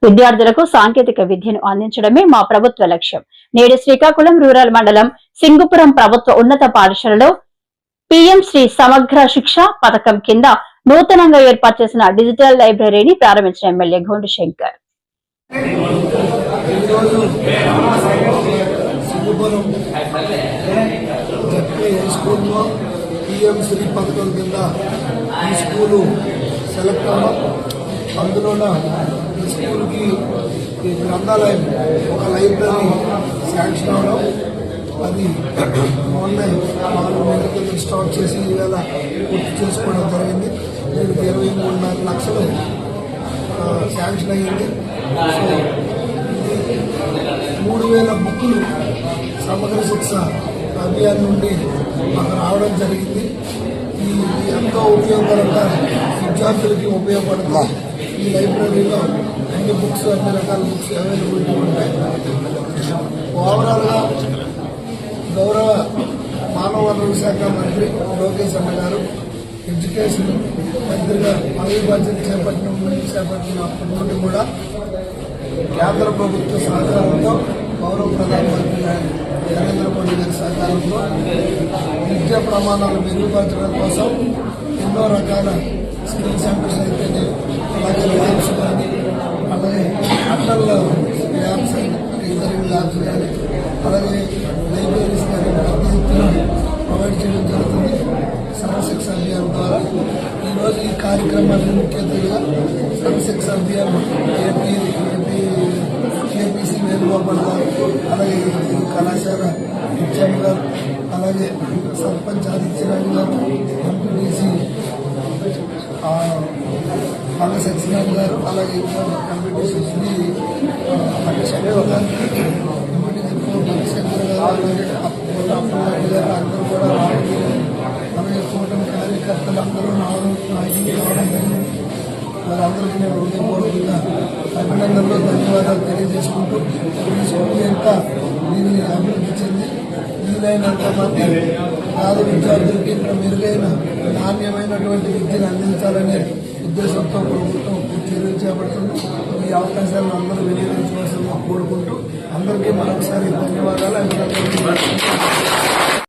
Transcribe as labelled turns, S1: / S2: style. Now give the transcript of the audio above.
S1: విద్యార్థులకు సాంకేతిక విద్యను అందించడమే మా ప్రభుత్వ లక్ష్యం. నేడు శ్రీకాకుళం రూరల్ మండలం సింగుపురం ప్రభుత్వ ఉన్నత పాఠశాలలో పీఎం శ్రీ సమగ్ర శిక్ష పథకం కింద నూతనంగా ఏర్పాటు చేసిన డిజిటల్ లైబ్రరీని ప్రారంభించిన ఎమ్మెల్యే గోండు శంకర్.
S2: పీఎం శ్రీ పథకం కింద ఈ స్కూలు సెలెక్ట్ అవ్వడం, అందులో ఈ స్కూల్కి గ్రంథాలయం ఒక లైబ్రరీ శాంక్షన్ అవడం, అది మొన్న 4 నెలల కింద స్టార్ట్ చేసి ఈవేళ పూర్తి చేసుకోవడం జరిగింది. దీనికి 23.5 లక్షలు శాంక్షన్ అయ్యింది. సో 3000 బుక్కులు సమగ్ర శిక్ష అభియాన్ నుండి మాకు రావడం జరిగింది. ఈ ఎంతో ఉపయోగకరంగా విద్యార్థులకి ఉపయోగపడుతుంది. ఈ లైబ్రరీలో అన్ని బుక్స్, అన్ని రకాల బుక్స్ అవైలబిలిటీ ఉంటాయి. ఓవరాల్గా గౌరవ మానవ వనరుల శాఖ మంత్రి లోకేష్ అన్న గారు ఎడ్యుకేషన్ మంత్రిగా పదవి బాధ్యత చేపట్టినప్పటి నుండి కూడా కేంద్ర ప్రభుత్వ సహకారంతో గౌరవ ప్రధానమంత్రి నరేంద్ర మోడీ గారి సహకారంతో విద్యా ప్రమాణాలు మెరుగుపరచడం కోసం ఎన్నో రకాల స్కిల్ సెంటర్స్ అయితేనే, అలాగే ల్యాబ్స్ కానీ, అలాగే అటల్ ల్యాబ్స్ ఇంటర్వ్యూ ల్యాబ్స్ కానీ, అలాగే లైబ్రరీస్ కానీ పెద్ద ఎత్తున ప్రొవైడ్ చేయడం జరుగుతుంది సర్వశిక్ష అభియాన్ ద్వారా. ఈరోజు ఈ కార్యక్రమాన్ని ముఖ్య అతిథిగా సర్వశిక్ష అభియాన్ ఏపీసీ వేణుగోపాల్ గారు, అలాగే కళాశాల హెచ్ఎం గారు, అలాగే సర్పంచ్ ఆదిత్యరాజు గారు, ఎంపీటీసీ పల్ల సత్యనారాయణ గారు, అలాగే ఎంపీటీసీ శ్రీ శంకర్ గారు, ఎంపీటీసీ శంకర్ గారు, అలాగే అప్పలనాయుడు గారు అందరూ కూడా రావడం, అలాగే కూటమి కార్యకర్తలు అందరూ నాయకులు రావడం జరిగింది. వారందరికీ నేను హృదయపూర్వకంగా అభినందనలు, ధన్యవాదాలు తెలియజేసుకుంటూ ఈ స్కూల్ ఇంకా దీన్ని అభివృద్ధి చెంది వీలైనంత మంది పేద విద్యార్థులకి ఇంకా మెరుగైన నాణ్యమైనటువంటి విద్యను అందించాలనే ఉద్దేశంతో ప్రభుత్వం చర్యలు చేపడుతుంది. ఈ అవకాశాలను అందరూ వినియోగించవలసిందిగా కోరుకుంటూ అందరికీ మరొకసారి ధన్యవాదాలు, అభినందనలు.